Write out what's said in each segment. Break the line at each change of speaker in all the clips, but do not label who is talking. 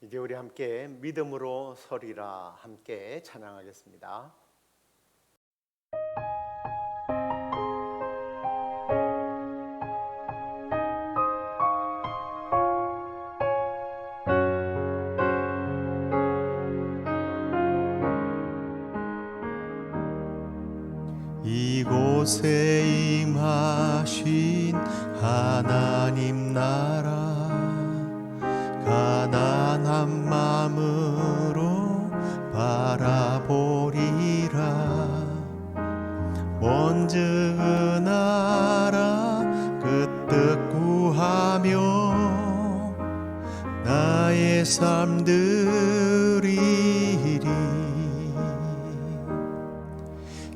이제 우리 함께 믿음으로 서리라 함께 찬양하겠습니다.
이곳에 임하신 하나님 나라, 가난한 마음으로 바라보리라. 먼저 그 나라 그 뜻 구하며 나의 삶 드리리.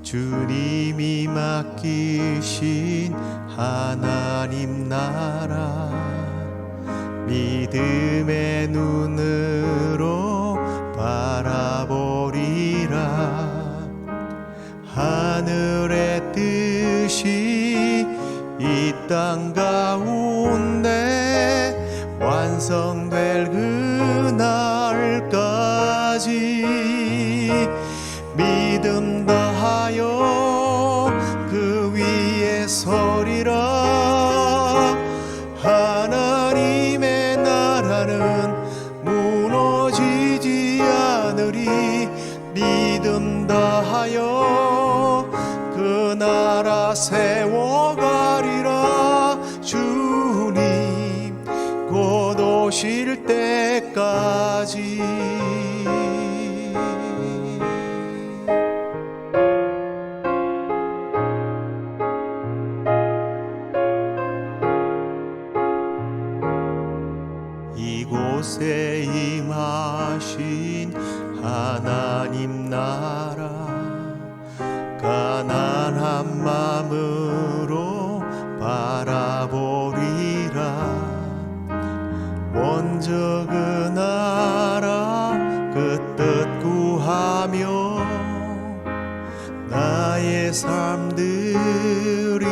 주님이 맡기신 하나님 나라, 믿음의 눈으로 바라보리라. 하늘의 뜻이 이 땅 가운데 완성될 그날까지 믿음 다하여 그 위에 서리라. 하나님의 나라는 무너지지 않으리. 믿음 다하여 그 나라 세워가리라. 주님 곧 오실 때까지. 이곳에 임하신 하나님 나라, 가난한 마음으로 바라보리라. 먼저 그 나라 그 뜻 구하며 나의 삶 드리리.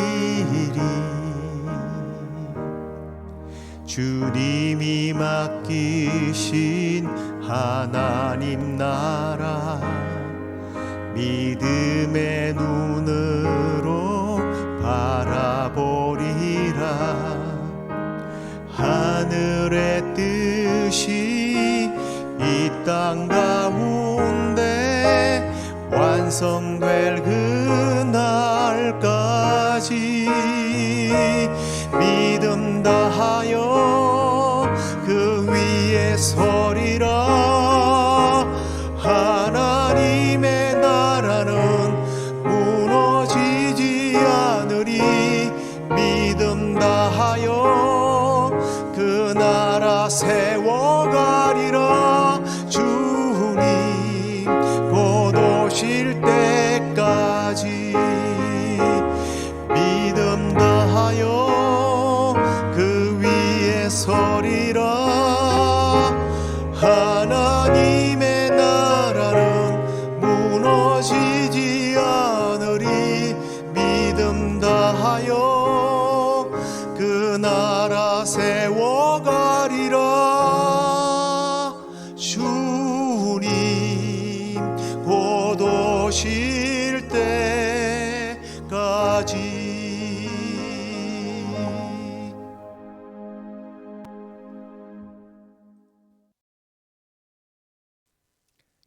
주님이 맡기신 하나님 나라, 믿음의 눈으로 바라보리라. 하늘의 뜻이 이 땅 가운데 완성될 그날까지 믿음 다하여 그 위에 서리라. 하나님의 나라는 무너지지 않으리. 믿음 다하여 그 나라 세워가리라. 주님 곧 오실 때까지 믿음 다하여 그 위에 서리라. 하나님의 나라는 무너지지 않으리. 믿음 다하여 그 나라 세워가리라. 주님 곧 오실 때까지.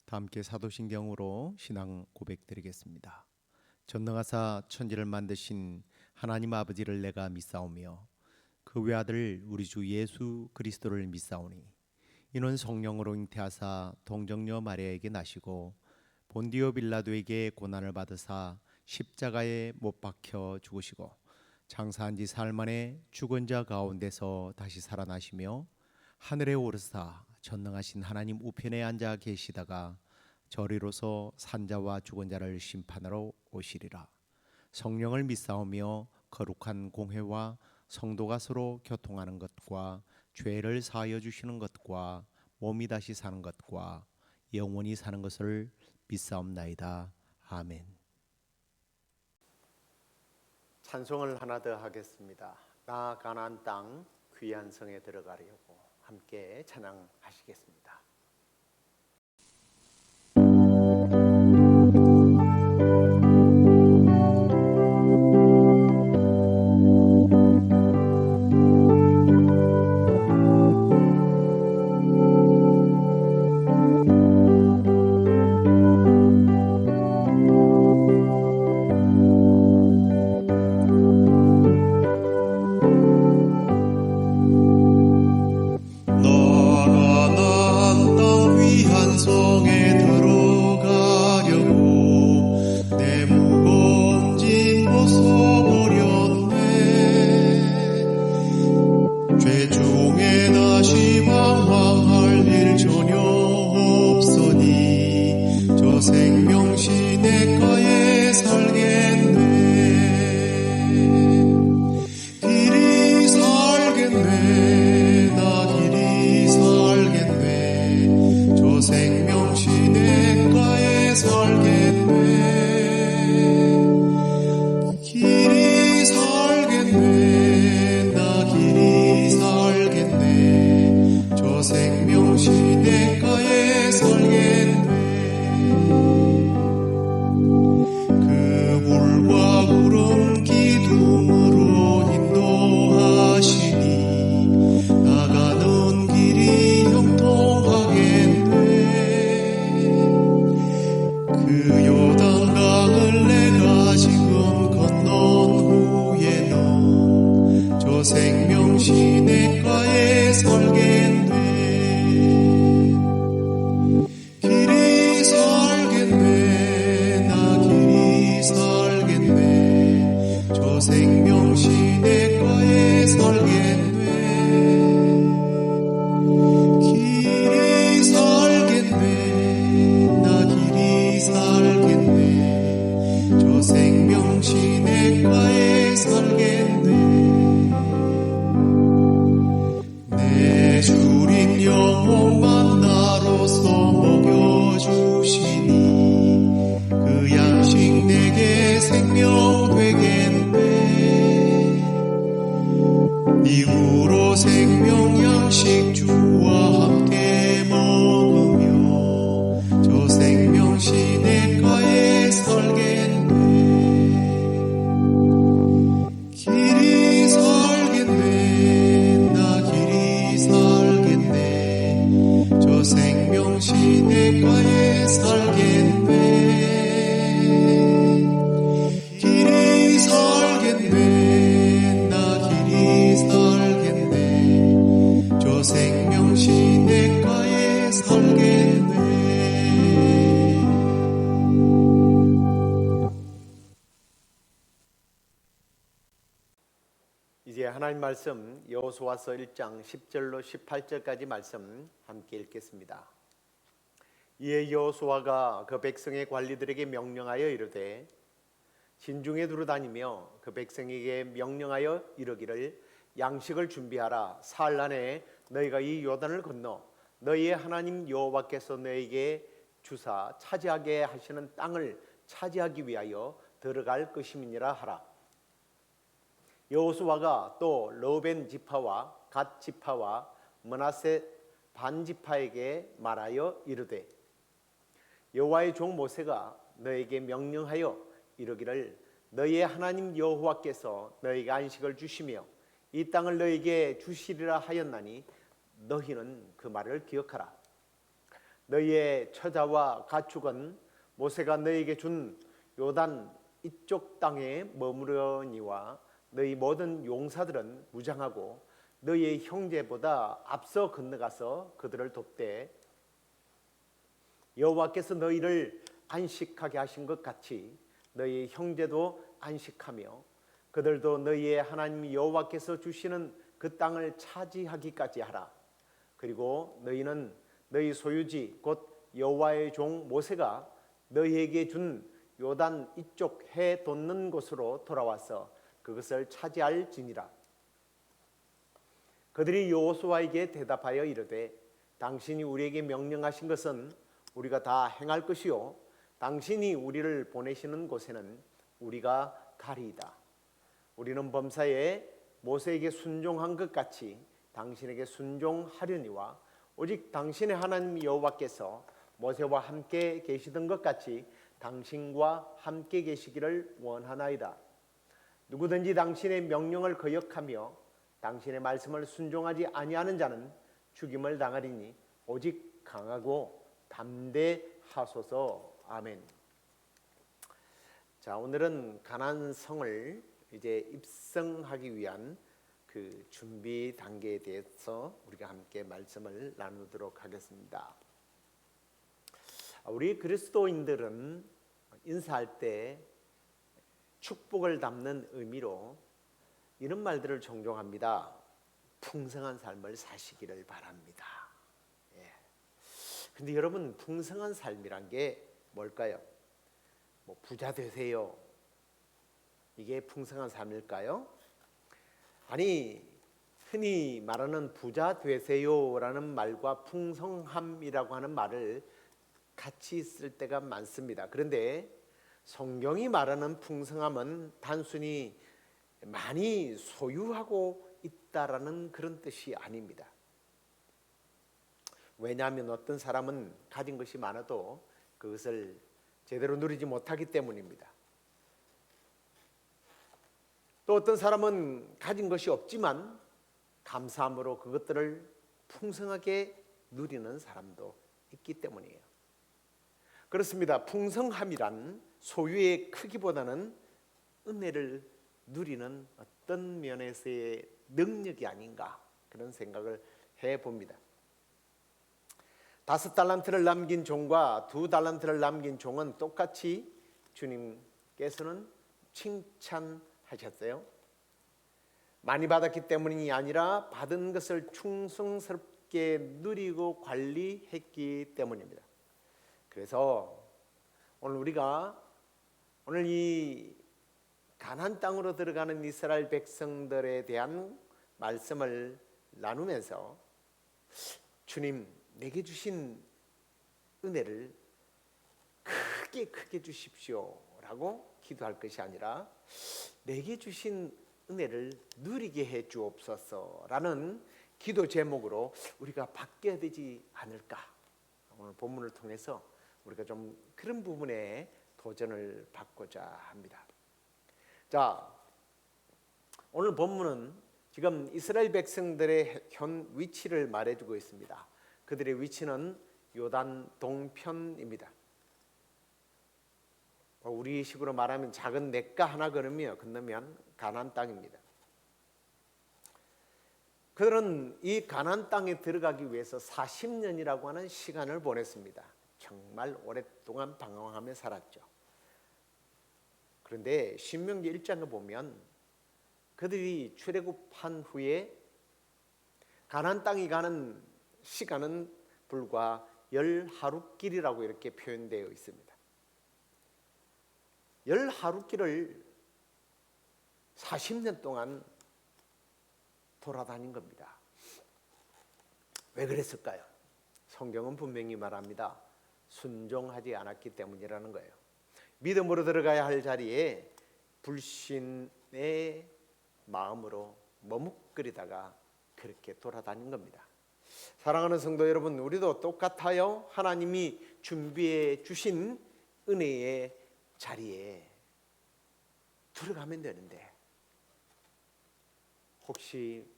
다 함께 사도신경으로 신앙 고백드리겠습니다. 전능하사 천지를 만드신 하나님 아버지를 내가 믿사오며 그 외아들 우리 주 예수 그리스도를 믿사오니 이는 성령으로 잉태하사 동정녀 마리아에게 나시고 본디오 빌라도에게 고난을 받으사 십자가에 못 박혀 죽으시고 장사한 지 사흘 만에 죽은 자 가운데서 다시 살아나시며 하늘에 오르사 전능하신 하나님 우편에 앉아 계시다가 저리로서 산자와 죽은 자를 심판하러 오시리라. 성령을 믿사오며 거룩한 공회와 성도가 서로 교통하는 것과 죄를 사하여 주시는 것과 몸이 다시 사는 것과 영원히 사는 것을 믿사옵나이다. 아멘.
찬송을 하나 더 하겠습니다. 나 가나안 땅 귀한 성에 들어가려고 함께 찬양하시겠습니다. 이제 하나님 말씀 여호수아서 1장 10절로 18절까지 말씀 함께 읽겠습니다. 이에 여호수아가 그 백성의 관리들에게 명령하여 이르되 진중에 두루 다니며 그 백성에게 명령하여 이르기를 양식을 준비하라. 사흘 안에 너희가 이 요단을 건너 너희의 하나님 여호와께서 너희에게 주사 차지하게 하시는 땅을 차지하기 위하여 들어갈 것임이니라 하라. 여호수아가 또 르우벤 지파와 갓 지파와 므낫세 반 지파에게 말하여 이르되 여호와의 종 모세가 너에게 명령하여 이르기를 너희의 하나님 여호와께서 너희에게 안식을 주시며 이 땅을 너희에게 주시리라 하였나니 너희는 그 말을 기억하라. 너희의 처자와 가축은 모세가 너희에게 준 요단 이쪽 땅에 머무르니와 너희 모든 용사들은 무장하고 너희의 형제보다 앞서 건너가서 그들을 돕되 여호와께서 너희를 안식하게 하신 것 같이 너희의 형제도 안식하며 그들도 너희의 하나님 여호와께서 주시는 그 땅을 차지하기까지 하라. 그리고 너희는 너희 소유지 곧 여호와의 종 모세가 너희에게 준 요단 이쪽 해 돋는 곳으로 돌아와서 그것을 차지할지니라. 그들이 여호수아에게 대답하여 이르되 당신이 우리에게 명령하신 것은 우리가 다 행할 것이요 당신이 우리를 보내시는 곳에는 우리가 가리이다. 우리는 범사에 모세에게 순종한 것 같이 당신에게 순종하려니와 오직 당신의 하나님 여호와께서 모세와 함께 계시던 것 같이 당신과 함께 계시기를 원하나이다. 누구든지 당신의 명령을 거역하며 당신의 말씀을 순종하지 아니하는 자는 죽임을 당하리니 오직 강하고 담대하소서. 아멘. 자, 오늘은 가나안 성을 이제 입성하기 위한 그 준비 단계에 대해서 우리가 함께 말씀을 나누도록 하겠습니다. 우리 그리스도인들은 인사할 때 축복을 담는 의미로 이런 말들을 종종 합니다. 풍성한 삶을 사시기를 바랍니다. 근데 여러분, 풍성한 삶이란 게 뭘까요? 뭐 부자 되세요. 이게 풍성한 삶일까요? 아니, 흔히 말하는 부자 되세요라는 말과 풍성함이라고 하는 말을 같이 쓸 때가 많습니다. 그런데 성경이 말하는 풍성함은 단순히 많이 소유하고 있다라는 그런 뜻이 아닙니다. 왜냐하면 어떤 사람은 가진 것이 많아도 그것을 제대로 누리지 못하기 때문입니다. 또 어떤 사람은 가진 것이 없지만 감사함으로 그것들을 풍성하게 누리는 사람도 있기 때문이에요. 그렇습니다. 풍성함이란 소유의 크기보다는 은혜를 누리는 어떤 면에서의 능력이 아닌가, 그런 생각을 해봅니다. 5달란트를 남긴 종과 2달란트를 남긴 종은 똑같이 주님께서는 칭찬하셨어요. 많이 받았기 때문이 아니라 받은 것을 충성스럽게 누리고 관리했기 때문입니다. 그래서 오늘 이 가나안 땅으로 들어가는 이스라엘 백성들에 대한 말씀을 나누면서 주님, 내게 주신 은혜를 크게 주십시오라고 기도할 것이 아니라 내게 주신 은혜를 누리게 해 주옵소서라는 기도 제목으로 우리가 바뀌어야 되지 않을까. 오늘 본문을 통해서 우리가 좀 그런 부분에 도전을 받고자 합니다. 자, 오늘 본문은 지금 이스라엘 백성들의 현 위치를 말해주고 있습니다. 그들의 위치는 요단 동편입니다. 우리 식으로 말하면 작은 냇가 하나 건너면 가나안 땅입니다. 그들은 이 가나안 땅에 들어가기 위해서 40년이라고 하는 시간을 보냈습니다. 정말 오랫동안 방황하며 살았죠. 그런데 신명기 1장을 보면 그들이 출애굽한 후에 가나안 땅이 가는 시간은 불과 10하루길이라고 이렇게 표현되어 있습니다. 10하루길을 40년 동안 돌아다닌 겁니다. 왜 그랬을까요? 성경은 분명히 말합니다. 순종하지 않았기 때문이라는 거예요. 믿음으로 들어가야 할 자리에 불신의 마음으로 머뭇거리다가 그렇게 돌아다닌 겁니다. 사랑하는 성도 여러분, 우리도 똑같아요. 하나님이 준비해 주신 은혜의 자리에 들어가면 되는데 혹시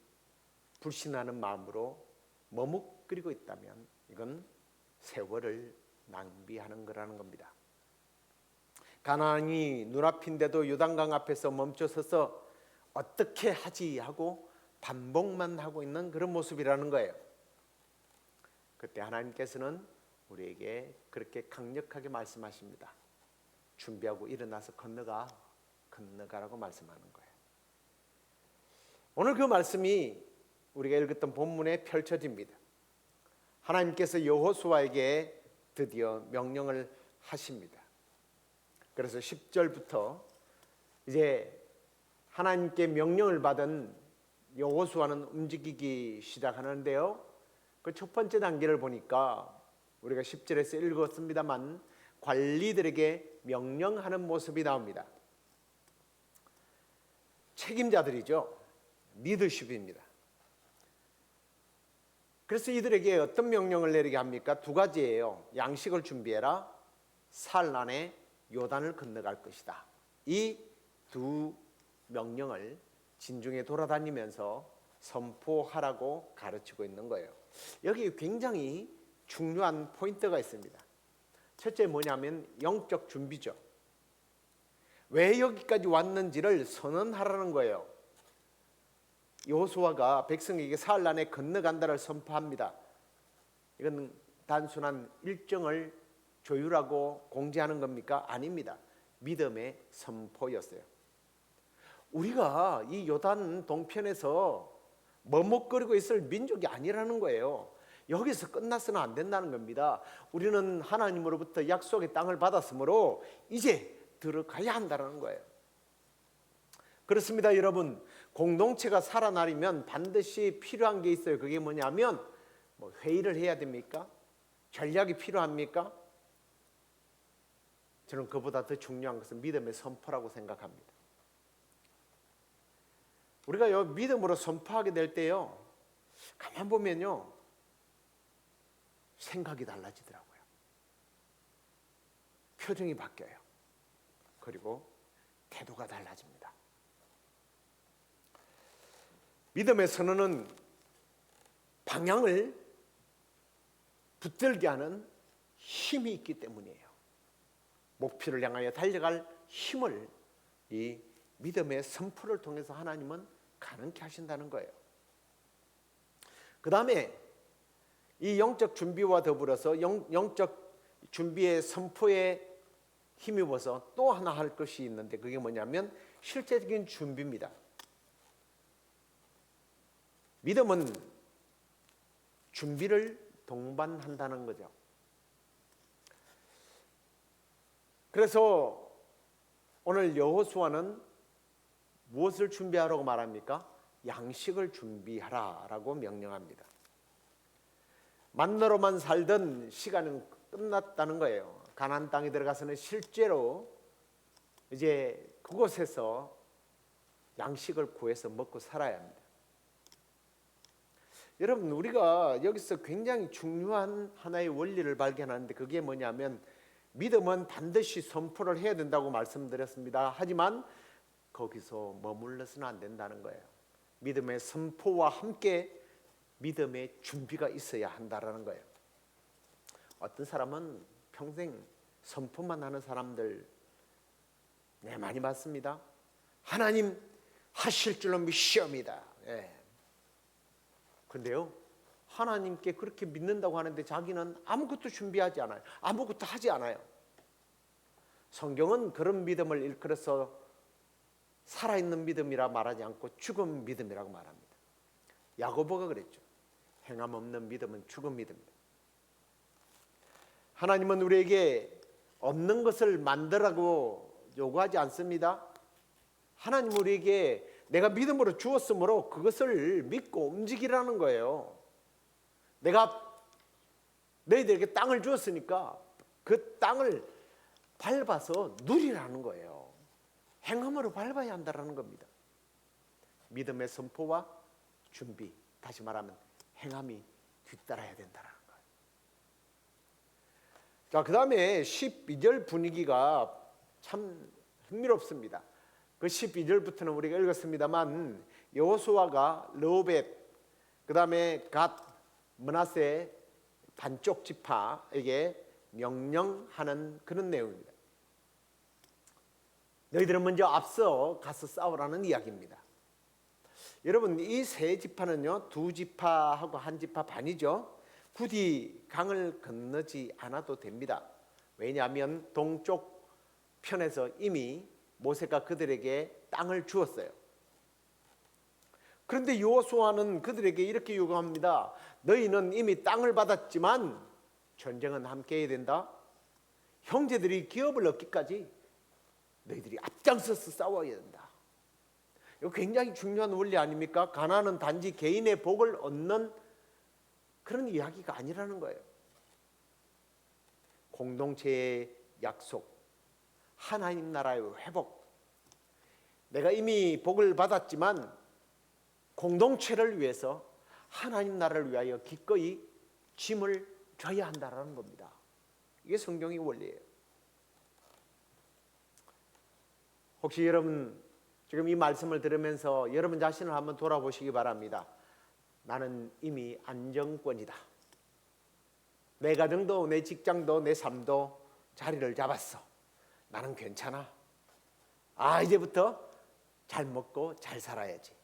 불신하는 마음으로 머뭇거리고 있다면 이건 세월을 낭비하는 거라는 겁니다. 가나안이 눈앞인데도 요단강 앞에서 멈춰서서 어떻게 하지 하고 반복만 하고 있는 그런 모습이라는 거예요. 그때 하나님께서는 우리에게 그렇게 강력하게 말씀하십니다. 준비하고 일어나서 건너가라고 말씀하는 거예요. 오늘 그 말씀이 우리가 읽었던 본문에 펼쳐집니다. 하나님께서 여호수아에게 드디어 명령을 하십니다. 그래서 10절부터 이제 하나님께 명령을 받은 여호수아는 움직이기 시작하는데요. 그 첫 번째 단계를 보니까 우리가 10절에서 읽었습니다만 관리들에게 명령하는 모습이 나옵니다. 책임자들이죠. 리더십입니다. 그래서 이들에게 어떤 명령을 내리게 합니까? 두 가지예요. 양식을 준비해라. 사흘 안에 요단을 건너갈 것이다. 이 두 명령을 진중에 돌아다니면서 선포하라고 가르치고 있는 거예요. 여기 굉장히 중요한 포인트가 있습니다. 첫째 뭐냐면 영적 준비죠. 왜 여기까지 왔는지를 선언하라는 거예요. 여호수아가 백성에게 사흘 안에 건너간다를 선포합니다. 이건 단순한 일정을 조율하고 공지하는 겁니까? 아닙니다. 믿음의 선포였어요. 우리가 이 요단 동편에서 머뭇거리고 있을 민족이 아니라는 거예요. 여기서 끝나서는 안 된다는 겁니다. 우리는 하나님으로부터 약속의 땅을 받았으므로 이제 들어가야 한다는 거예요. 그렇습니다, 여러분. 공동체가 살아나려면 반드시 필요한 게 있어요. 그게 뭐냐면 회의를 해야 됩니까? 전략이 필요합니까? 저는 그보다 더 중요한 것은 믿음의 선포라고 생각합니다. 우리가 믿음으로 선포하게 될 때요, 가만 보면요, 생각이 달라지더라고요. 표정이 바뀌어요. 그리고 태도가 달라집니다. 믿음의 선언은 방향을 붙들게 하는 힘이 있기 때문이에요. 목표를 향하여 달려갈 힘을 이 믿음의 선포를 통해서 하나님은 가능케 하신다는 거예요. 그 다음에 이 영적 준비와 더불어서 영적 준비의 선포에 힘입어서 또 하나 할 것이 있는데 그게 뭐냐면 실제적인 준비입니다. 믿음은 준비를 동반한다는 거죠. 그래서 오늘 여호수아는 무엇을 준비하라고 말합니까? 양식을 준비하라라고 명령합니다. 만나로만 살던 시간은 끝났다는 거예요. 가나안 땅에 들어가서는 실제로 이제 그곳에서 양식을 구해서 먹고 살아야 합니다. 여러분, 우리가 여기서 굉장히 중요한 하나의 원리를 발견하는데 그게 뭐냐면 믿음은 반드시 선포를 해야 된다고 말씀드렸습니다. 하지만 거기서 머물러서는 안 된다는 거예요. 믿음의 선포와 함께 믿음의 준비가 있어야 한다는 거예요. 어떤 사람은 평생 선포만 하는 사람들 많이 봤습니다. 하나님 하실 줄로 믿시옵니다. 그런데요, 하나님께 그렇게 믿는다고 하는데 자기는 아무것도 준비하지 않아요. 아무것도 하지 않아요. 성경은 그런 믿음을 일컬어서 살아있는 믿음이라 말하지 않고 죽은 믿음이라고 말합니다. 야고보가 그랬죠. 행함 없는 믿음은 죽은 믿음입니다. 하나님은 우리에게 없는 것을 만들라고 요구하지 않습니다. 하나님 우리에게 내가 믿음으로 주었으므로 그것을 믿고 움직이라는 거예요. 내가 너희들에게 땅을 주었으니까 그 땅을 밟아서 누리라는 거예요. 행함으로 밟아야 한다는 겁니다. 믿음의 선포와 준비, 다시 말하면 행함이 뒤따라야 된다는 거예요. 자, 그 다음에 12절 분위기가 참 흥미롭습니다. 그 12절부터는 우리가 읽었습니다만 여호수아가 르호벳, 그 다음에 갓, 므낫세 반쪽 지파에게 명령하는 그런 내용입니다. 너희들은 먼저 앞서 가서 싸우라는 이야기입니다. 여러분, 이 세 지파는요, 두 지파하고 한 지파 반이죠. 굳이 강을 건너지 않아도 됩니다. 왜냐하면 동쪽 편에서 이미 모세가 그들에게 땅을 주었어요. 그런데 여호수아는 그들에게 이렇게 요구합니다. 너희는 이미 땅을 받았지만 전쟁은 함께 해야 된다. 형제들이 기업을 얻기까지 너희들이 앞장서서 싸워야 된다. 이거 굉장히 중요한 원리 아닙니까? 가나안은 단지 개인의 복을 얻는 그런 이야기가 아니라는 거예요. 공동체의 약속, 하나님 나라의 회복. 내가 이미 복을 받았지만 공동체를 위해서 하나님 나라를 위하여 기꺼이 짐을 져야 한다는 겁니다. 이게 성경의 원리예요. 혹시 여러분 지금 이 말씀을 들으면서 여러분 자신을 한번 돌아보시기 바랍니다. 나는 이미 안정권이다. 내 가정도 내 직장도 내 삶도 자리를 잡았어. 나는 괜찮아. 이제부터 잘 먹고 잘 살아야지.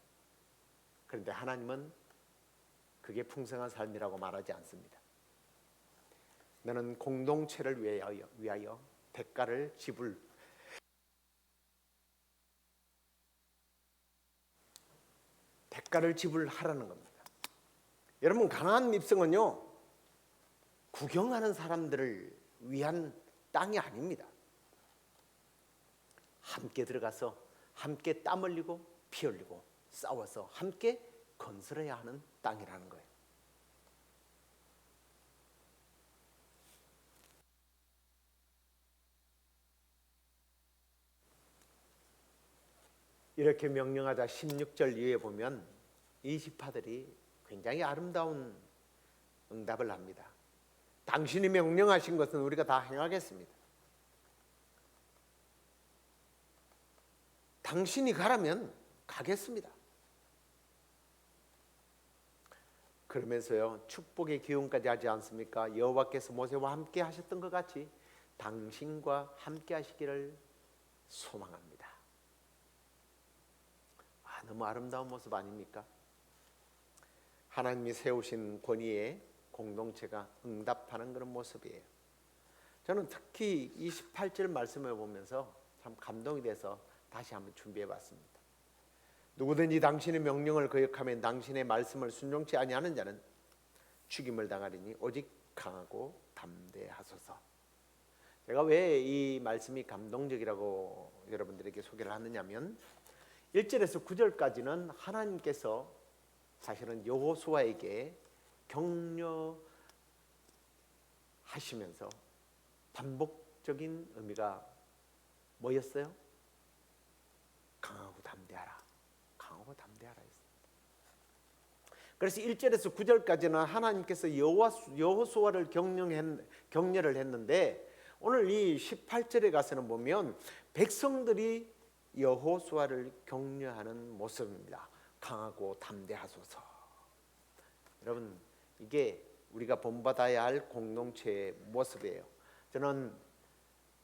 그런데 하나님은 그게 풍성한 삶이라고 말하지 않습니다. 너는 공동체를 위하여 대가를 지불하라는 겁니다. 여러분, 가나안 입성은요, 구경하는 사람들을 위한 땅이 아닙니다. 함께 들어가서 함께 땀 흘리고 피 흘리고 싸워서 함께 건설해야 하는 땅이라는 거예요. 이렇게 명령하자 16절 이후에 보면 이 지파들이 굉장히 아름다운 응답을 합니다. 당신이 명령하신 것은 우리가 다 행하겠습니다. 당신이 가라면 가겠습니다. 그러면서요, 축복의 기운까지 하지 않습니까? 여호와께서 모세와 함께 하셨던 것 같이 당신과 함께 하시기를 소망합니다. 너무 아름다운 모습 아닙니까? 하나님이 세우신 권위에 공동체가 응답하는 그런 모습이에요. 저는 특히 이 18절 말씀을 보면서 참 감동이 돼서 다시 한번 준비해 봤습니다. 누구든지 당신의 명령을 거역하면 당신의 말씀을 순종치 아니하는 자는 죽임을 당하리니 오직 강하고 담대하소서. 제가 왜 이 말씀이 감동적이라고 여러분들에게 소개를 하느냐면 1절에서 9절까지는 하나님께서 사실은 여호수아에게 격려하시면서 반복적인 의미가 뭐였어요? 강하고 담대하라. 강하고 담대하라 했습니다. 그래서 1절에서 9절까지는 하나님께서 여호수아를 격려를 했는데 오늘 이 18절에 가서는 보면 백성들이 여호수아를 격려하는 모습입니다. 강하고 담대하소서. 여러분, 이게 우리가 본받아야 할 공동체의 모습이에요. 저는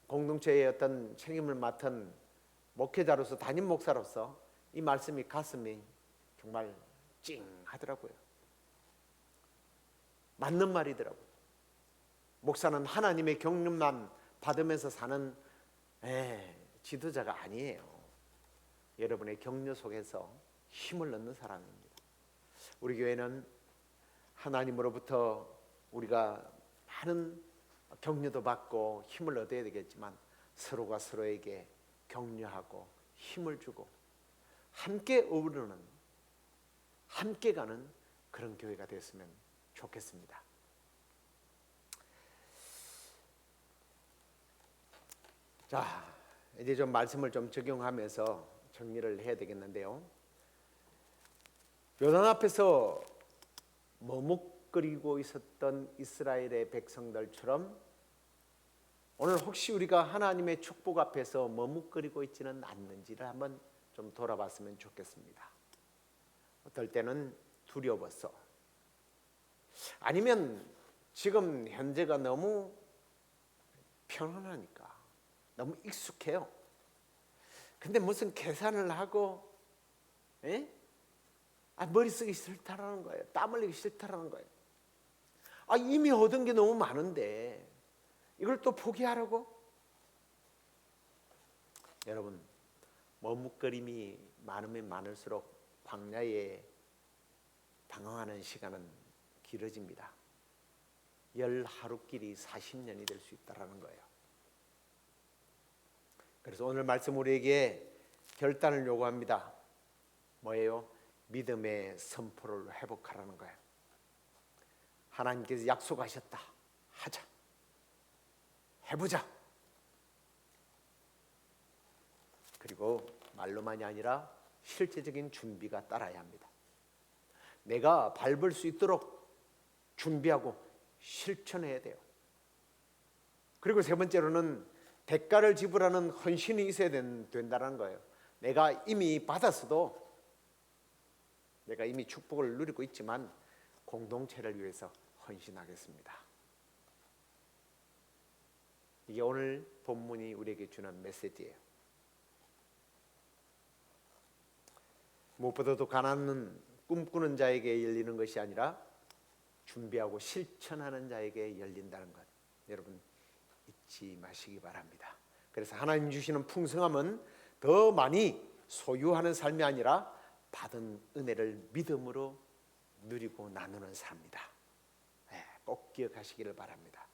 공동체의 어떤 책임을 맡은 목회자로서, 담임 목사로서 이 말씀이 가슴이 정말 찡하더라고요. 맞는 말이더라고요. 목사는 하나님의 격려만 받으면서 사는 지도자가 아니에요. 여러분의 격려 속에서 힘을 얻는 사람입니다. 우리 교회는 하나님으로부터 우리가 많은 격려도 받고 힘을 얻어야 되겠지만 서로가 서로에게 격려하고 힘을 주고 함께 어우르는, 함께 가는 그런 교회가 됐으면 좋겠습니다. 자, 이제 좀 말씀을 좀 적용하면서 정리를 해야 되겠는데요. 요단 앞에서 머뭇거리고 있었던 이스라엘의 백성들처럼 오늘 혹시 우리가 하나님의 축복 앞에서 머뭇거리고 있지는 않는지를 한번 좀 돌아봤으면 좋겠습니다. 어떨 때는 두려워서, 아니면 지금 현재가 너무 편안하니까, 너무 익숙해요. 근데 무슨 계산을 하고 머리 쓰기 싫다라는 거예요. 땀 흘리기 싫다라는 거예요. 이미 얻은 게 너무 많은데 이걸 또 포기하라고? 여러분, 머뭇거림이 많으면 많을수록 광야에 방황하는 시간은 길어집니다. 10하루길이 40년이 될 수 있다는 거예요. 그래서 오늘 말씀 우리에게 결단을 요구합니다. 뭐예요? 믿음의 선포를 회복하라는 거예요. 하나님께서 약속하셨다. 하자. 해보자. 그리고 말로만이 아니라 실제적인 준비가 따라야 합니다. 내가 밟을 수 있도록 준비하고 실천해야 돼요. 그리고 세 번째로는 대가를 지불하는 헌신이 있어야 된다는 거예요. 내가 이미 받았어도, 내가 이미 축복을 누리고 있지만 공동체를 위해서 헌신하겠습니다. 이게 오늘 본문이 우리에게 주는 메시지예요. 무엇보다도 가난은 꿈꾸는 자에게 열리는 것이 아니라 준비하고 실천하는 자에게 열린다는 것, 여러분 잊지 마시기 바랍니다. 그래서 하나님 주시는 풍성함은 더 많이 소유하는 삶이 아니라 받은 은혜를 믿음으로 누리고 나누는 삶이다. 꼭 기억하시기를 바랍니다.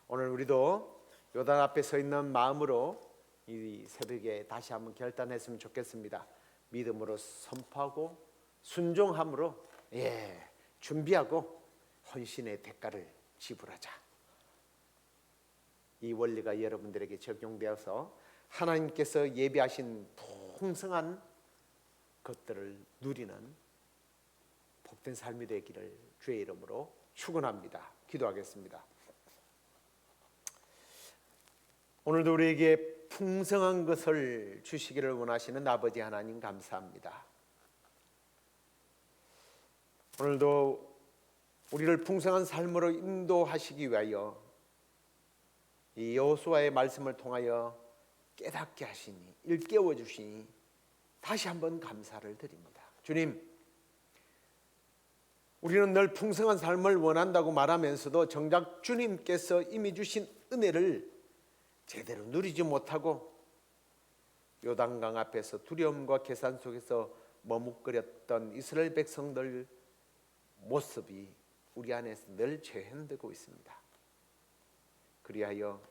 오늘 우리도 요단 앞에 서 있는 마음으로 이 새벽에 다시 한번 결단했으면 좋겠습니다. 믿음으로 선포하고 순종함으로 준비하고 헌신의 대가를 지불하자. 이 원리가 여러분들에게 적용되어서 하나님께서 예비하신 풍성한 것들을 누리는 복된 삶이 되기를 주의 이름으로 축원합니다. 기도하겠습니다. 오늘도 우리에게 풍성한 것을 주시기를 원하시는 아버지 하나님 감사합니다. 오늘도 우리를 풍성한 삶으로 인도하시기 위하여 이 여호수아의 말씀을 통하여 깨닫게 하시니, 일깨워 주시니 다시 한번 감사를 드립니다. 주님, 우리는 늘 풍성한 삶을 원한다고 말하면서도 정작 주님께서 이미 주신 은혜를 제대로 누리지 못하고 요단강 앞에서 두려움과 계산 속에서 머뭇거렸던 이스라엘 백성들 모습이 우리 안에서 늘 재현되고 있습니다. 그리하여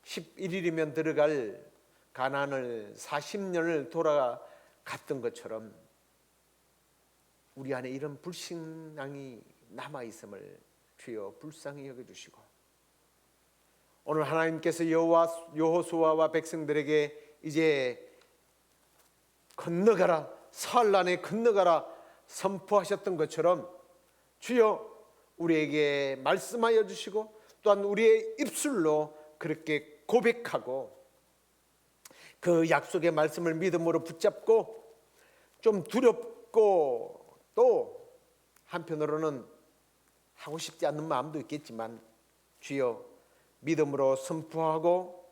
11일이면 들어갈 가나안을 40년을 돌아갔던 것처럼 우리 안에 이런 불신앙이 남아있음을 주여 불쌍히 여겨주시고, 오늘 하나님께서 여호수아와 백성들에게 이제 건너가라, 사흘 안에 건너가라 선포하셨던 것처럼 주여 우리에게 말씀하여 주시고, 또한 우리의 입술로 그렇게 고백하고 그 약속의 말씀을 믿음으로 붙잡고, 좀 두렵고 또 한편으로는 하고 싶지 않은 마음도 있겠지만 주여 믿음으로 선포하고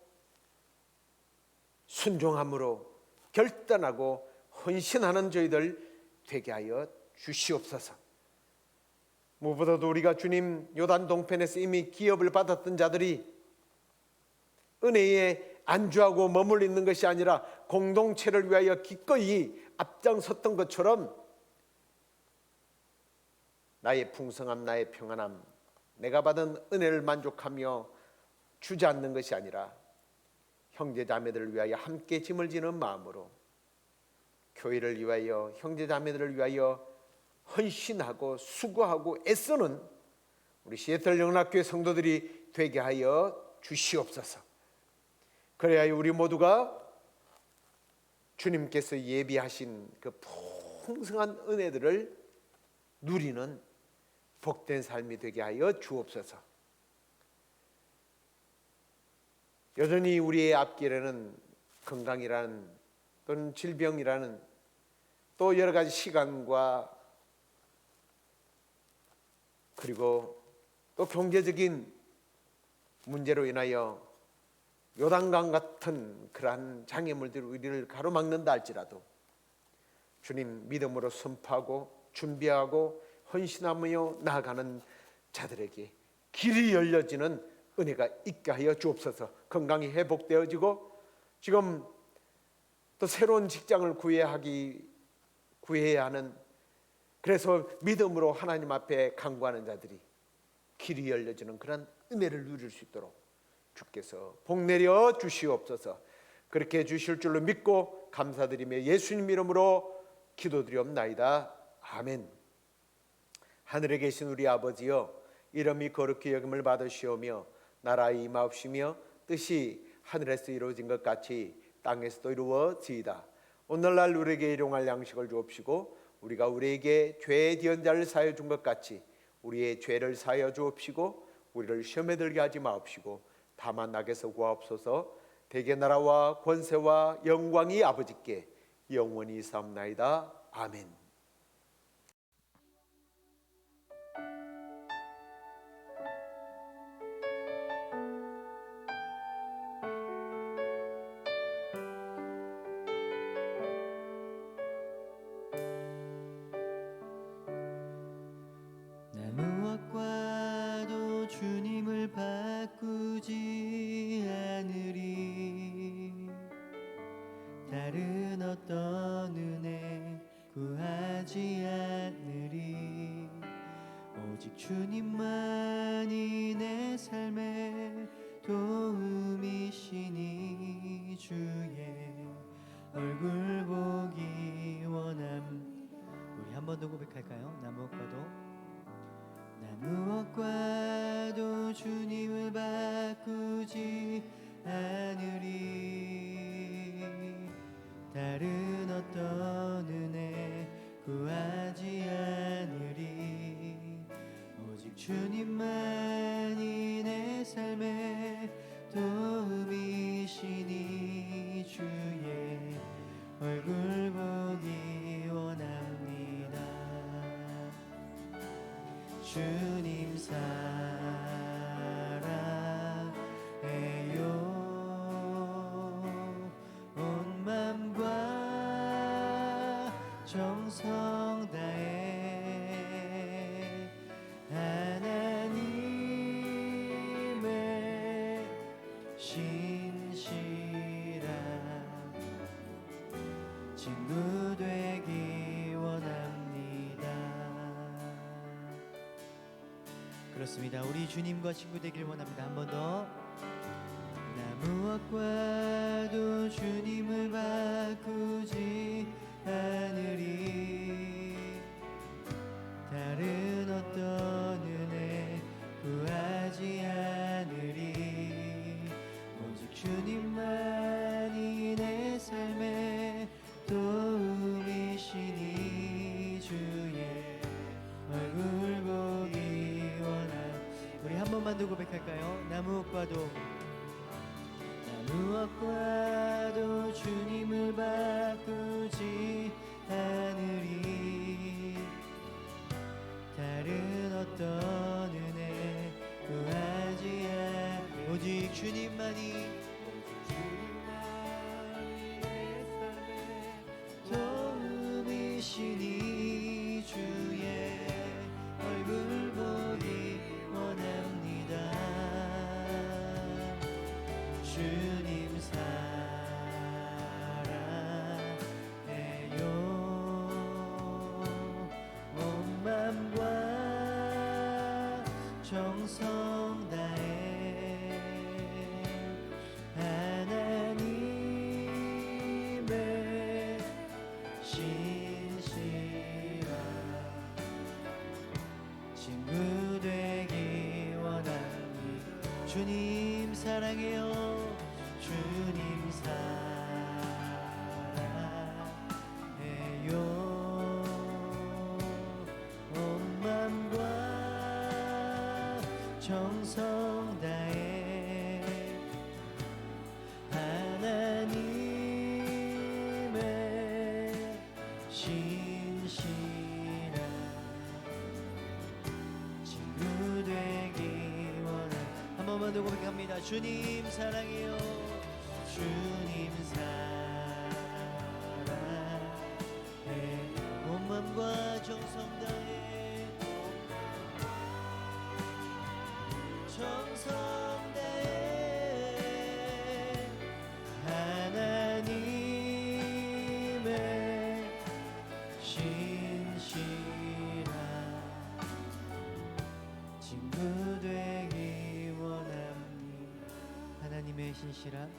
순종함으로 결단하고 헌신하는 저희들 되게 하여 주시옵소서. 무엇보다도 우리가 주님 요단 동편에서 이미 기업을 받았던 자들이 은혜에 안주하고 머물러 있는 것이 아니라 공동체를 위하여 기꺼이 앞장섰던 것처럼 나의 풍성함, 나의 평안함, 내가 받은 은혜를 만족하며 주저앉는 것이 아니라 형제 자매들을 위하여 함께 짐을 지는 마음으로 교회를 위하여, 형제 자매들을 위하여 헌신하고 수고하고 애쓰는 우리 시애틀 영락교회 성도들이 되게 하여 주시옵소서. 그래야 우리 모두가 주님께서 예비하신 그 풍성한 은혜들을 누리는 복된 삶이 되게 하여 주옵소서. 여전히 우리의 앞길에는 건강이라는 또는 질병이라는 또 여러 가지 시간과 그리고 또 경제적인 문제로 인하여 요단강 같은 그러한 장애물들이 우리를 가로막는다 할지라도 주님 믿음으로 선포하고 준비하고 헌신하며 나아가는 자들에게 길이 열려지는 은혜가 있게 하여 주옵소서. 건강이 회복되어지고 지금 또 새로운 직장을 구해야 하는, 그래서 믿음으로 하나님 앞에 간구하는 자들이 길이 열려지는 그런 은혜를 누릴 수 있도록 주께서 복내려 주시옵소서. 그렇게 해주실 줄로 믿고 감사드리며 예수님 이름으로 기도드리옵나이다. 아멘. 하늘에 계신 우리 아버지여, 이름이 거룩히 여김을 받으시오며 나라의 임하옵시며 뜻이 하늘에서 이루어진 것 같이 땅에서도 이루어지이다. 오늘날 우리에게 일용할 양식을 주옵시고 우리가 우리에게 죄의 대언자를 사여 준 것 같이 우리의 죄를 사여 주옵시고 우리를 시험에 들게 하지 마옵시고 다만 악에서 구하옵소서. 대개 나라와 권세와 영광이 아버지께 영원히 삼나이다. 아멘.
나 무엇과도 주님을 바꾸지 않으리. 다른 어떤 은혜 구하지 않으리. 오직 주님만이 내 삶의 도움이시니 주의 얼굴 보기 원함. 우리 한 번 더 고백할까요? 나 무엇과도 주님을 바꾸지 않으리. 다른 어떤 은혜 구하지 않으리. 오직 주님만이 내 삶의 도움이시니 주의 얼굴 보기 원합니다. 주님 사랑해요. 온 맘과 정성 다해 하나님의 신실한 친구 되기 원합니다. 그렇습니다. 우리 주님과 친구 되길 원합니다. 한 번 더. 나 무엇과도 주님을 바꾸지 않으리. 다른 어떤 은혜 구하지 않으리. 오직 주님만이 내 삶의 도움이시니 주의 얼굴 보기 원함. 우리 한 번만 더 고백할까요? 나 무엇과도 주님을 바꾸지 않으리. 다른 어떤 은혜 구하지 않으리. 오직 주님만이 내 삶의 도움이시니 주의 얼굴 보기 원합니다. 주님 사랑해요. 온 맘과 정성 다해 하나님의 신실한 친구 되기 원하니. 주님 사랑해요. 주님 사랑해요. 온 맘과 정성 다해 하나님의 신실한 친구 되기 원한. 한 번만 더 고백합니다. 주님 사랑해요. 주님 사랑해. 온 맘과 정성 다해 정성 다해 하나님의 신실한 친구 되기 원합니다. 하나님의 신실한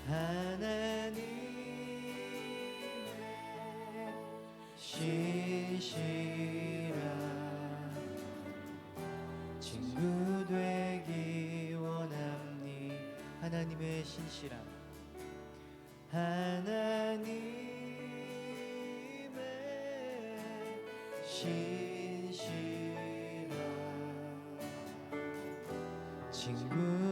하나님의 신실한 친구 되기 원합니. 하나님의 신실한 하나님의 신실한 친구